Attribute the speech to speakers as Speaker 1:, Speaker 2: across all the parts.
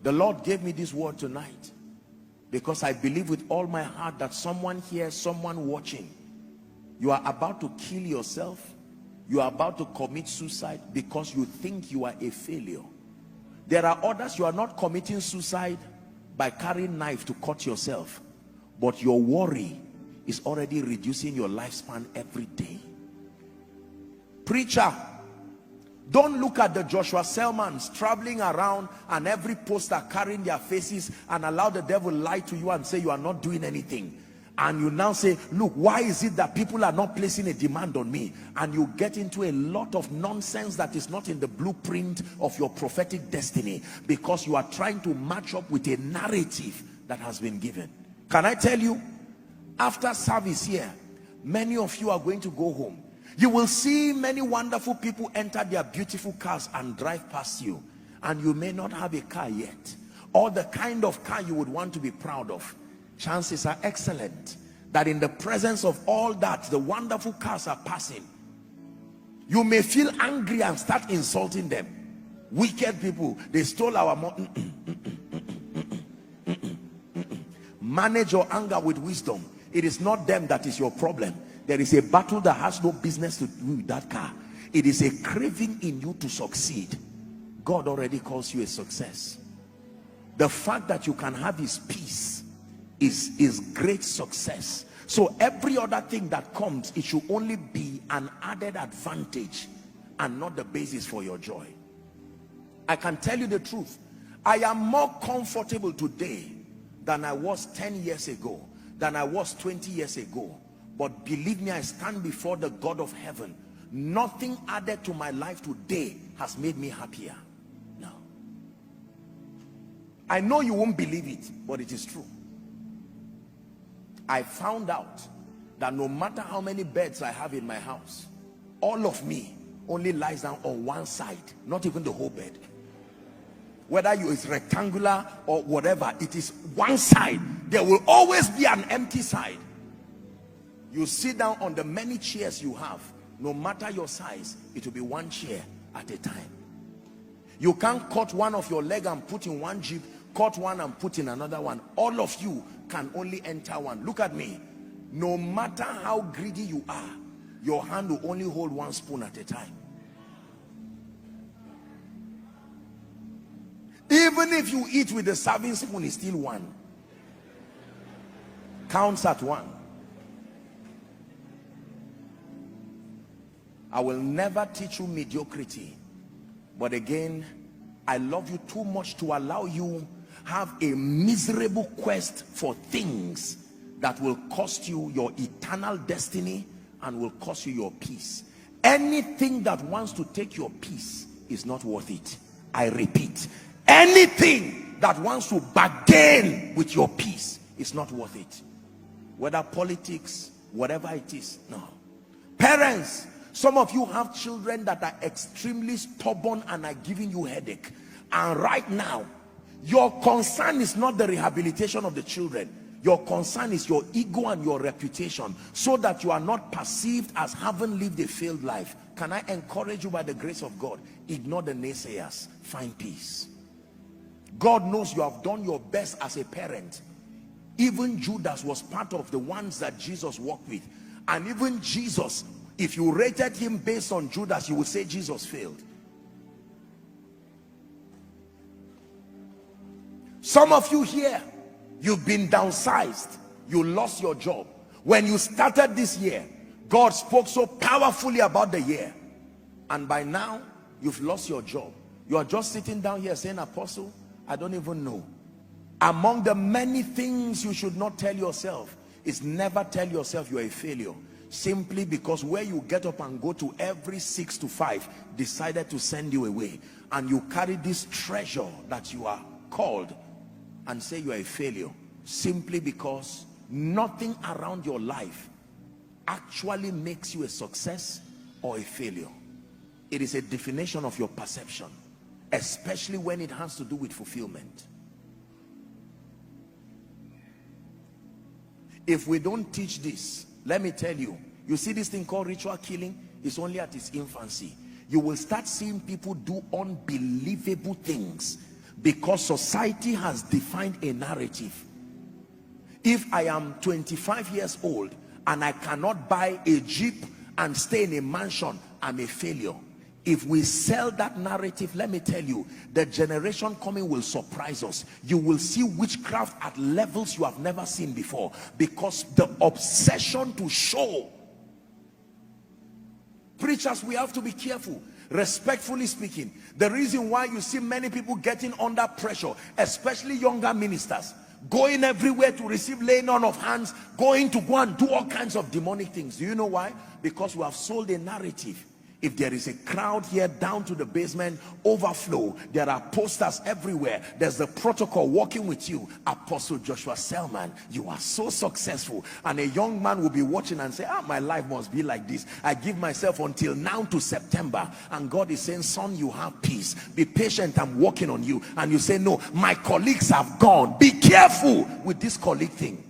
Speaker 1: The Lord gave me this word tonight because I believe with all my heart that someone here, someone watching, you are about to kill yourself. You are about to commit suicide because you think you are a failure. There are others, you are not committing suicide by carrying knife to cut yourself, but your worry is already reducing your lifespan every day. Preacher, don't look at the Joshua Selmans traveling around and every poster carrying their faces and allow the devil lie to you and say you are not doing anything. And you now say, look, why is it that people are not placing a demand on me? And you get into a lot of nonsense that is not in the blueprint of your prophetic destiny, because you are trying to match up with a narrative that has been given. Can I tell you, after service here, many of you are going to go home. You will see many wonderful people enter their beautiful cars and drive past you, and you may not have a car yet, or the kind of car you would want to be proud of. Chances are excellent that in the presence of all that, the wonderful cars are passing. You may feel angry and start insulting them. Wicked people, they stole our money. Manage your anger with wisdom. It is not them that is your problem. There is a battle that has no business to do with that car. It is a craving in you to succeed. God already calls you a success. The fact that you can have his peace is great success. So every other thing that comes, it should only be an added advantage and not the basis for your joy. I can tell you the truth. I am more comfortable today than I was 10 years ago, than I was 20 years ago. But believe me, I stand before the God of heaven. Nothing added to my life today has made me happier. No. I know you won't believe it, but it is true. I found out that no matter how many beds I have in my house, all of me only lies down on one side, not even the whole bed. Whether it's rectangular or whatever, it is one side. There will always be an empty side. You sit down on the many chairs you have, no matter your size, it will be one chair at a time. You can't cut one of your leg and put in one jeep, cut one and put in another one. All of you can only enter one. Look at me. No matter how greedy you are, your hand will only hold one spoon at a time. Even if you eat with the serving spoon, it's still one. Counts at one. I will never teach you mediocrity, but again, I love you too much to allow you have a miserable quest for things that will cost you your eternal destiny and will cost you your peace. Anything that wants to take your peace is not worth it. I repeat, anything that wants to bargain with your peace is not worth it. Whether politics, whatever it is, no. Parents, some of you have children that are extremely stubborn and are giving you headache. And right now, your concern is not the rehabilitation of the children. Your concern is your ego and your reputation, so that you are not perceived as having lived a failed life. Can I encourage you by the grace of God? Ignore the naysayers. Find peace. God knows you have done your best as a parent. Even Judas was part of the ones that Jesus walked with. And even Jesus, if you rated him based on Judas, you would say Jesus failed. Some of you here, you've been downsized. You lost your job. When you started this year, God spoke so powerfully about the year. And by now, you've lost your job. You are just sitting down here saying, Apostle, I don't even know. Among the many things you should not tell yourself is never tell yourself you're a failure. Simply because where you get up and go to every 6 to 5 decided to send you away. And you carry this treasure that you are called and say you are a failure, simply because nothing around your life actually makes you a success or a failure. It is a definition of your perception, especially when it has to do with fulfillment. If we don't teach this, let me tell you, you see this thing called ritual killing is only at its infancy. You will start seeing people do unbelievable things Because society has defined a narrative. If I am 25 years old and I cannot buy a Jeep and stay in a mansion, I'm a failure. If we sell that narrative, let me tell you, the generation coming will surprise us. You will see witchcraft at levels you have never seen before, because the obsession to show. Preachers, we have to be careful. Respectfully speaking, the reason why you see many people getting under pressure, especially younger ministers, going everywhere to receive laying on of hands, going to go and do all kinds of demonic things. Do you know why? Because we have sold a narrative. If there is a crowd here down to the basement, overflow, there are posters everywhere. There's the protocol walking with you. Apostle Joshua Selman, you are so successful. And a young man will be watching and say, my life must be like this. I give myself until now to September. And God is saying, son, you have peace. Be patient, I'm working on you. And you say, no, my colleagues have gone. Be careful with this colleague thing.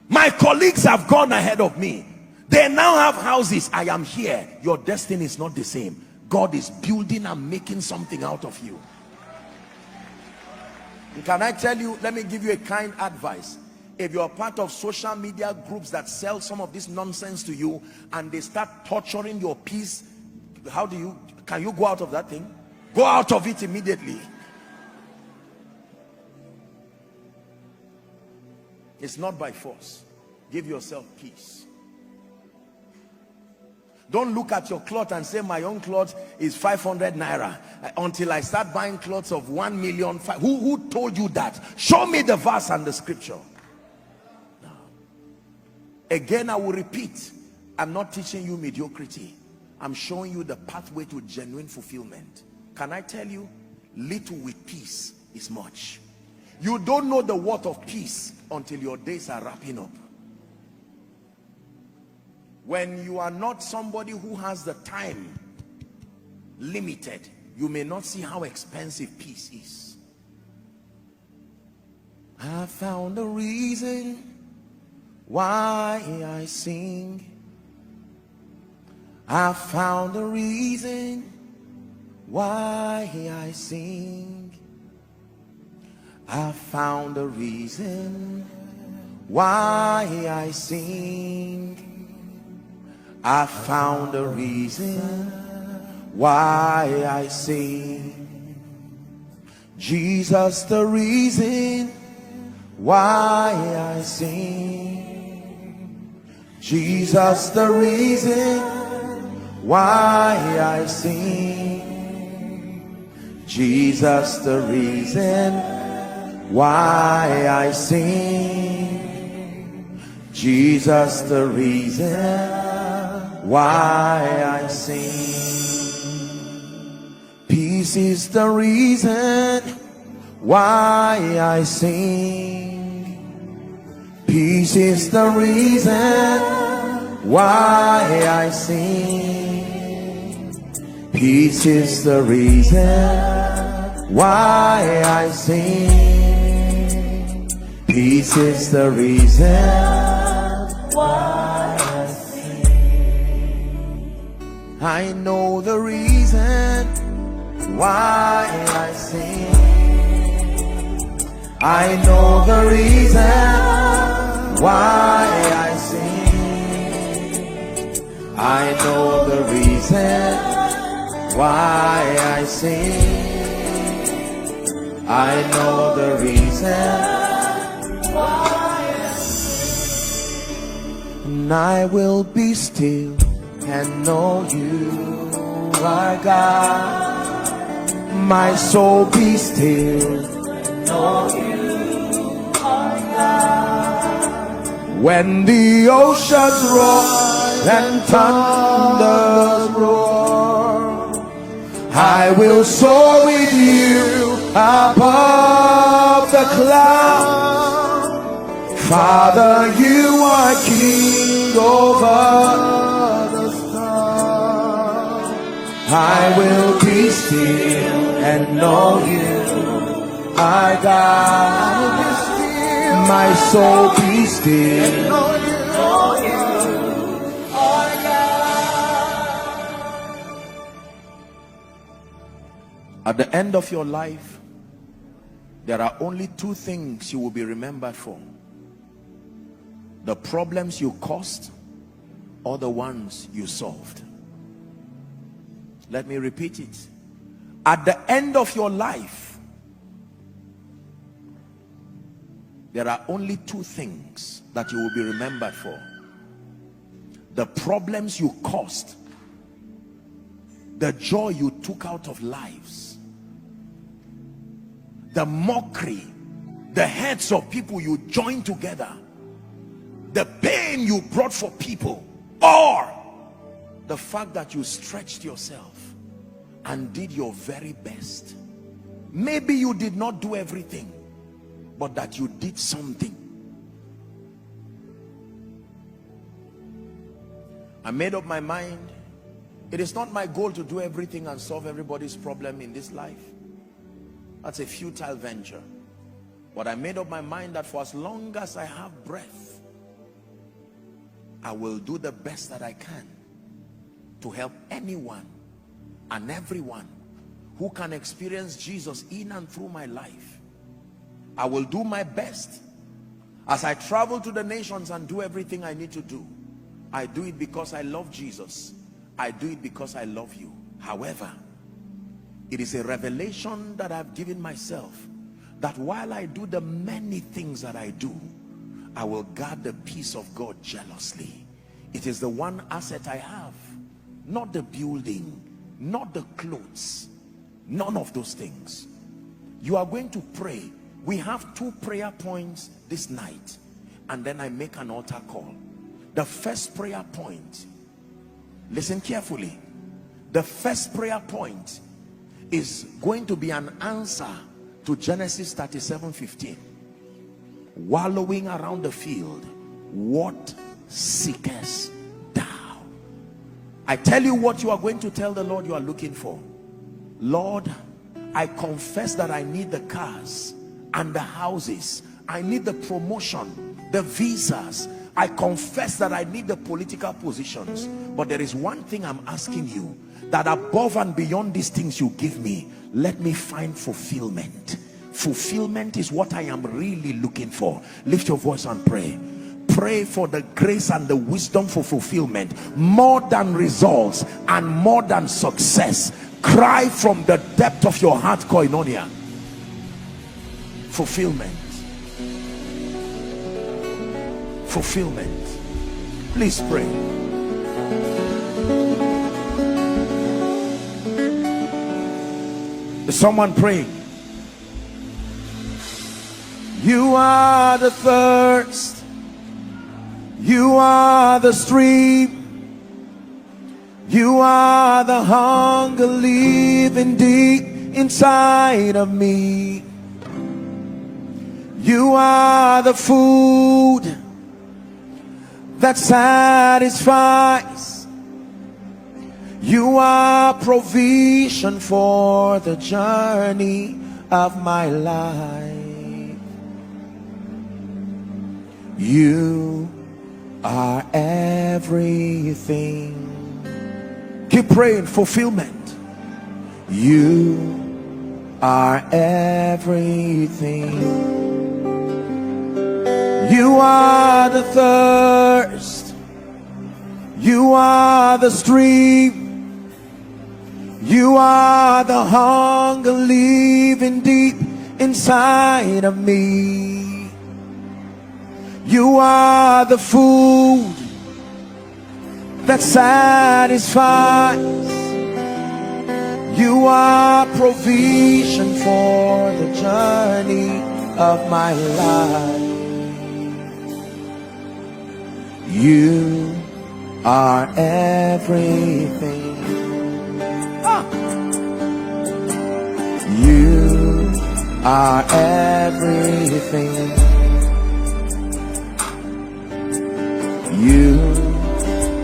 Speaker 1: My colleagues have gone ahead of me. They now have houses. I am here. Your destiny is not the same. God is building and making something out of you. And can I tell you, let me give you a kind advice. If you're part of social media groups that sell some of this nonsense to you and they start torturing your peace, can you go out of that thing? Go out of it immediately. It's not by force. Give yourself peace. Don't look at your cloth and say, my own cloth is 500 naira until I start buying clothes of 1 million. Who told you that? Show me the verse and the scripture. No. Again, I will repeat, I'm not teaching you mediocrity. I'm showing you the pathway to genuine fulfillment. Can I tell you, little with peace is much. You don't know the worth of peace until your days are wrapping up. When you are not somebody who has the time limited, you may not see how expensive peace is. I found a reason why I sing. I found a reason why I sing. I found a reason why I sing. I found a reason why I sing. Jesus, the reason why I sing. Jesus, the reason why I sing. Jesus, the reason why I sing. Jesus, the reason why I sing. Peace is the reason why I sing. Peace is the reason why I sing. Peace is the reason why I sing. Peace is the reason why I know the reason why I sing. I know the reason why I sing. I know the reason why I sing. I know the reason why I sing. And I will be still and know you are God. My soul be still, know you are God. When the oceans roar and thunders roar, I will soar with you above the clouds. Father, you are king over. I will be still and know you are God. My soul be still and know you are God. At the end of your life, There are only two things you will be remembered for: the problems you caused or the ones you solved. Let me repeat it. At the end of your life, there are only two things that you will be remembered for: the problems you caused, the joy you took out of lives, the mockery, the heads of people you joined together, the pain you brought for people, or the fact that you stretched yourself and did your very best. Maybe you did not do everything, but that you did something. I made up my mind. It is not my goal to do everything and solve everybody's problem in this life. That's a futile venture. But I made up my mind that for as long as I have breath, I will do the best that I can to help anyone and everyone who can experience Jesus in and through my life. I will do my best. As I travel to the nations and do everything I need to do, I do it because I love Jesus. I do it because I love you. However, it is a revelation that I've given myself, that while I do the many things that I do, I will guard the peace of God jealously. It is the one asset I have, not the building, not the clothes, none of those things. You are going to pray. We have 2 prayer points this night, and then I make an altar call. The first prayer point, listen carefully, the first prayer point is going to be an answer to Genesis 37:15. Wallowing around the field, what seekest thou? I tell you what you are going to tell the Lord you are looking for. Lord, I confess that I need the cars and the houses. I need the promotion, the visas. I confess that I need the political positions. But there is one thing I'm asking you, that above and beyond these things you give me, let me find fulfillment. Fulfillment is what I am really looking for. Lift your voice and pray. Pray for the grace and the wisdom for fulfillment, more than results and more than success. Cry from the depth of your heart, koinonia. Fulfillment. Fulfillment. Please pray. Is someone praying? You are the thirst, you are the stream, you are the hunger living deep inside of me. You are the food that satisfies. You are provision for the journey of my life. You are everything. Keep praying. Fulfillment. You are everything. You are the thirst. You are the stream. You are the hunger living deep inside of me. You are the food that satisfies. You are provision for the journey of my life. You are everything. You are everything. You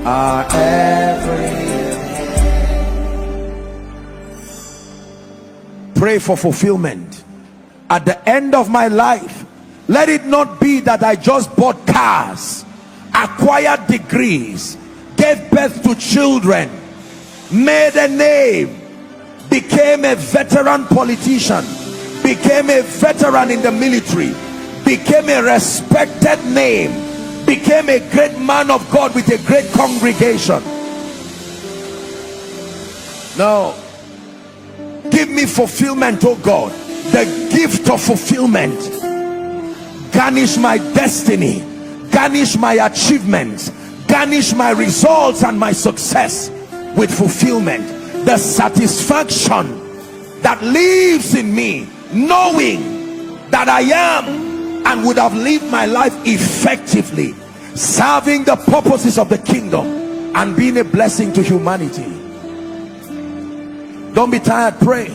Speaker 1: are everything. Pray for fulfillment. At the end of my life, let it not be that I just bought cars, acquired degrees, gave birth to children, made a name, became a veteran politician, became a veteran in the military, became a respected name, became a great man of God with a great congregation. No, give me fulfillment, oh God, the gift of fulfillment. Garnish my destiny, garnish my achievements, garnish my results and my success with fulfillment. The satisfaction that lives in me, knowing that I am and would have lived my life effectively, serving the purposes of the kingdom and being a blessing to humanity. Don't be tired, pray.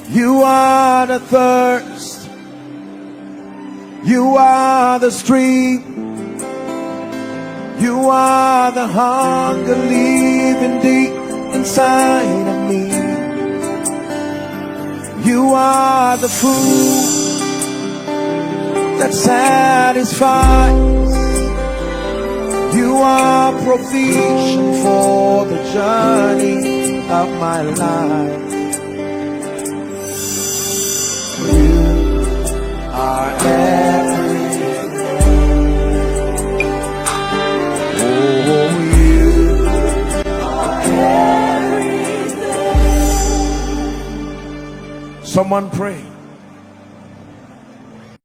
Speaker 1: You are the thirst, you are the stream, you are the hunger living deep inside of me. You are the food that satisfies, you are provision for the journey of my life. You are everything. Oh, you are everything. Someone pray.